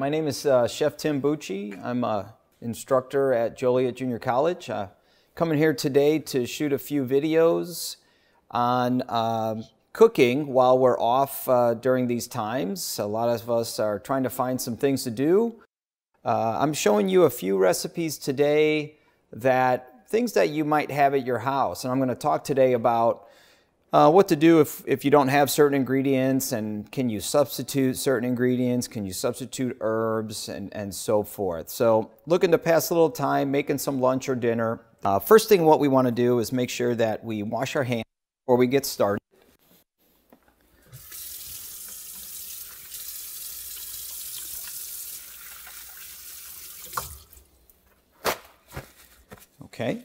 my name is Chef Tim Bucci. I'm an instructor at Joliet Junior College. Coming here today to shoot a few videos on cooking while we're off during these times. A lot of us are trying to find some things to do. I'm showing you a few recipes today, things that you might have at your house. And I'm going to talk today about what to do if you don't have certain ingredients, and can you substitute certain ingredients, can you substitute herbs, and so forth. So looking to pass a little time making some lunch or dinner. First thing what we want to do is make sure that we wash our hands before we get started. Okay.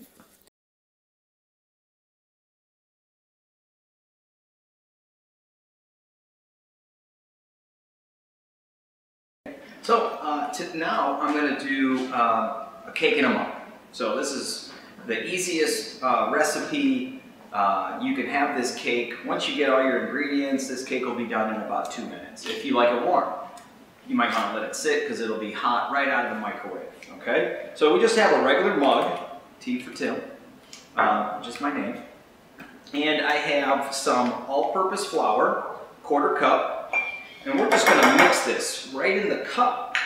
So now I'm going to do a cake in a mug. So this is the easiest recipe. You can have this cake. Once you get all your ingredients, this cake will be done in about 2 minutes. If you like it warm, you might want to let it sit because it'll be hot right out of the microwave. Okay? So we just have a regular mug, T for Tim, just my name. And I have some all-purpose flour, 1/4 cup. And we're just going to mix this right in the cup.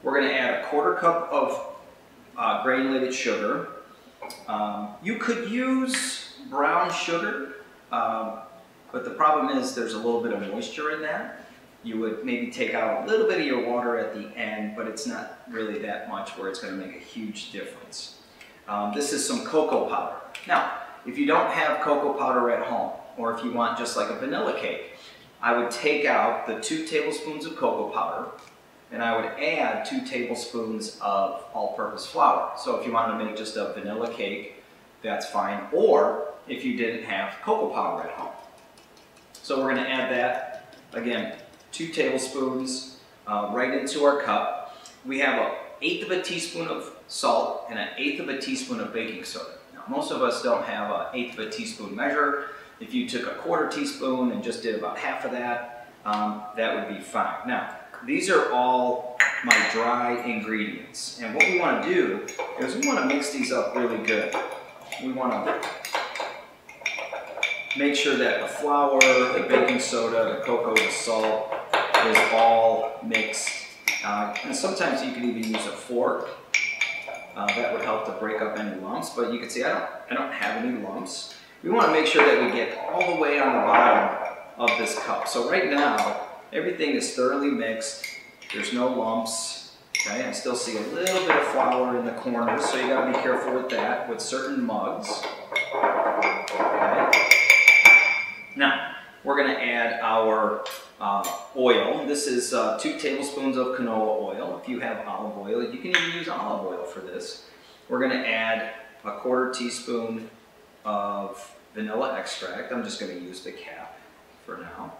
We're going to add a 1/4 cup of granulated sugar. You could use brown sugar, but the problem is there's a little bit of moisture in that. You would maybe take out a little bit of your water at the end, but it's not really that much where it's going to make a huge difference. This is some cocoa powder. Now, if you don't have cocoa powder at home, or if you want just like a vanilla cake, I would take out the 2 tablespoons of cocoa powder, and I would add 2 tablespoons of all-purpose flour. So if you wanted to make just a vanilla cake, that's fine, or if you didn't have cocoa powder at home. So we're going to add that, again, 2 tablespoons right into our cup. We have 1/8 of a teaspoon of salt and 1/8 of a teaspoon of baking soda. Now, most of us don't have 1/8 of a teaspoon measure. If you took a 1/4 teaspoon and just did about half of that, that would be fine. Now, these are all my dry ingredients. And what we want to do is we want to mix these up really good. We want to make sure that the flour, the baking soda, the cocoa, the salt is all mixed. And sometimes you can even use a fork. That would help to break up any lumps. But you can see I don't have any lumps. We want to make sure that we get all the way on the bottom of this cup. So right now, everything is thoroughly mixed. There's no lumps. Okay, I still see a little bit of flour in the corners, so you got to be careful with that with certain mugs. Okay. Now, we're going to add our oil. This is 2 tablespoons of canola oil. If you have olive oil, you can even use olive oil for this. We're going to add a 1/4 teaspoon of vanilla extract. I'm just going to use the cap for now.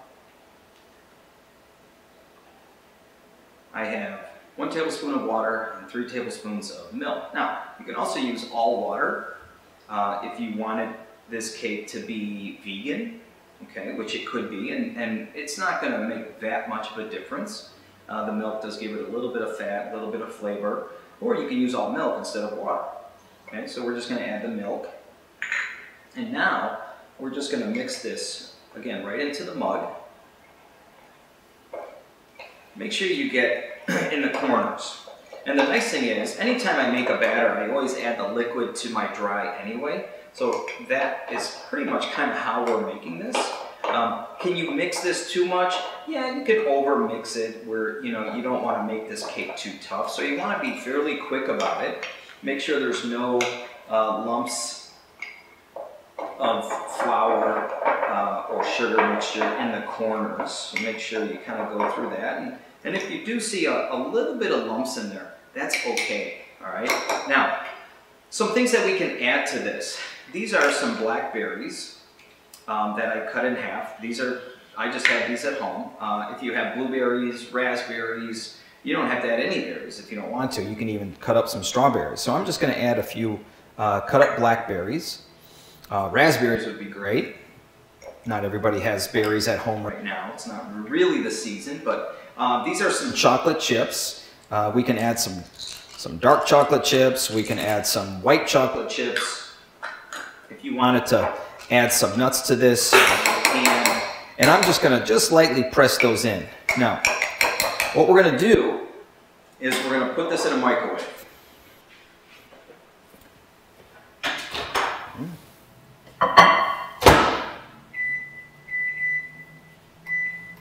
I have 1 tablespoon of water and 3 tablespoons of milk. Now, you can also use all water if you wanted this cake to be vegan, okay, which it could be, and it's not going to make that much of a difference. The milk does give it a little bit of fat, a little bit of flavor, or you can use all milk instead of water. Okay, so we're just going to add the milk. And now, we're just going to mix this, again, right into the mug. Make sure you get in the corners. And the nice thing is, anytime I make a batter, I always add the liquid to my dry anyway. So that is pretty much kind of how we're making this. Can you mix this too much? Yeah, you could over mix it where, you know, you don't want to make this cake too tough. So you want to be fairly quick about it. Make sure there's no lumps of flour or sugar mixture in the corners. So make sure you kind of go through that. And if you do see a little bit of lumps in there, that's okay, all right? Now, some things that we can add to this. These are some blackberries that I cut in half. I just have these at home. If you have blueberries, raspberries, you don't have to add any berries if you don't want to. You can even cut up some strawberries. So I'm just going to add a few cut up blackberries. Raspberries would be great. Not everybody has berries at home right now. It's not really the season, but these are some chocolate chips. We can add some dark chocolate chips. We can add some white chocolate chips. If you wanted to add some nuts to this, and I'm just gonna just lightly press those in. Now, what we're gonna do is we're gonna put this in a microwave.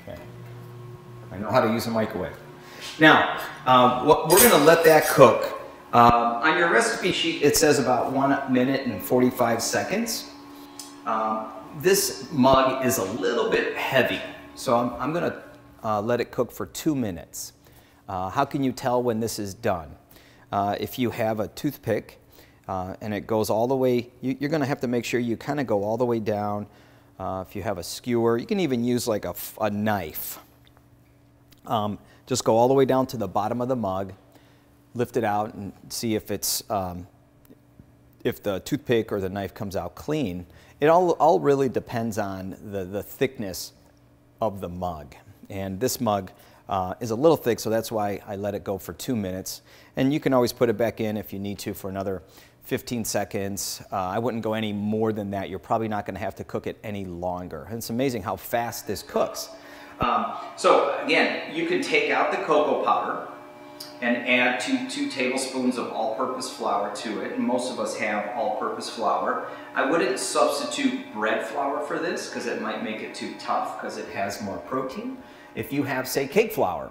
Okay, I know how to use a microwave. Now, we're gonna let that cook. On your recipe sheet, it says about 1 minute and 45 seconds. This mug is a little bit heavy, so I'm gonna let it cook for 2 minutes. How can you tell when this is done? If you have a toothpick and it goes all the way, you're gonna have to make sure you kind of go all the way down. If you have a skewer, you can even use like a knife. Just go all the way down to the bottom of the mug, lift it out and see if it's if the toothpick or the knife comes out clean. It all really depends on the thickness of the mug. And this mug is a little thick, so that's why I let it go for 2 minutes. And you can always put it back in if you need to for another 15 seconds. I wouldn't go any more than that. You're probably not going to have to cook it any longer. And it's amazing how fast this cooks. So again, you can take out the cocoa powder and add 2 tablespoons of all-purpose flour to it. And most of us have all-purpose flour. I wouldn't substitute bread flour for this because it might make it too tough because it has more protein. If you have, say, cake flour,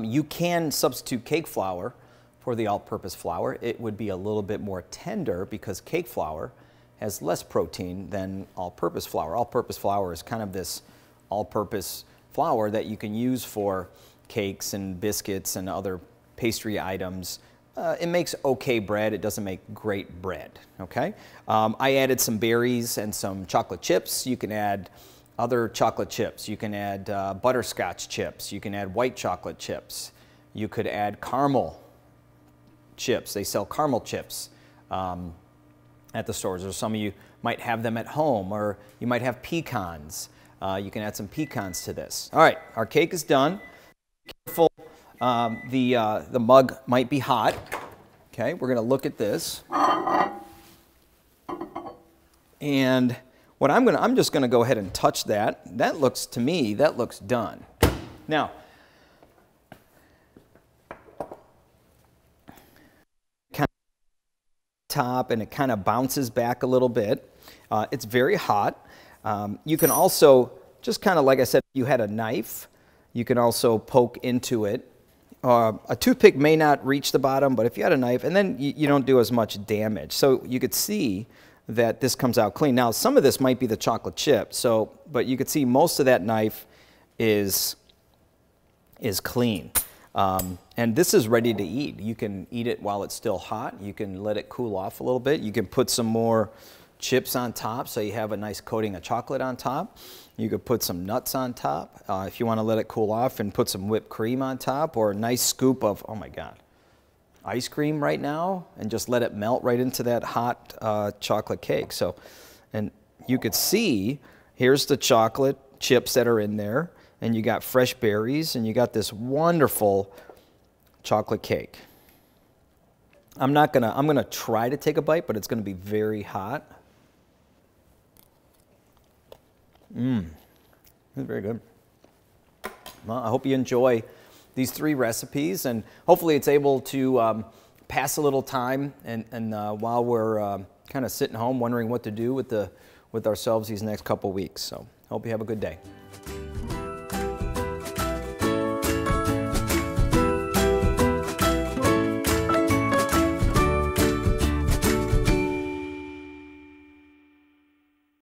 you can substitute cake flour for the all-purpose flour. It would be a little bit more tender because cake flour has less protein than all-purpose flour. All-purpose flour is kind of this all-purpose flour that you can use for cakes and biscuits and other pastry items. It makes okay bread. It doesn't make great bread, okay? I added some berries and some chocolate chips. You can add other chocolate chips. You can add butterscotch chips. You can add white chocolate chips. You could add caramel chips. They sell caramel chips at the stores, or some of you might have them at home, or you might have pecans. You can add some pecans to this. All right, our cake is done. Be careful, the mug might be hot. Okay, we're going to look at this. And what I'm just going to go ahead and touch that. That looks, to me, that looks done. Now, kind of top, and it kind of bounces back a little bit. It's very hot. You can also, just kind of like I said, if you had a knife, you can also poke into it. A toothpick may not reach the bottom, but if you had a knife, and then you don't do as much damage. So you could see that this comes out clean. Now, some of this might be the chocolate chip, but you could see most of that knife is clean. And this is ready to eat. You can eat it while it's still hot. You can let it cool off a little bit. You can put some more chips on top so you have a nice coating of chocolate on top. You could put some nuts on top if you want to let it cool off, and put some whipped cream on top, or a nice scoop of, oh my God, ice cream right now, and just let it melt right into that hot chocolate cake. So, and you could see, here's the chocolate chips that are in there, and you got fresh berries, and you got this wonderful chocolate cake. I'm gonna try to take a bite, but it's gonna be very hot. It's very good. Well, I hope you enjoy these 3 recipes, and hopefully it's able to pass a little time and while we're kind of sitting home wondering what to do with ourselves these next couple weeks. So hope you have a good day.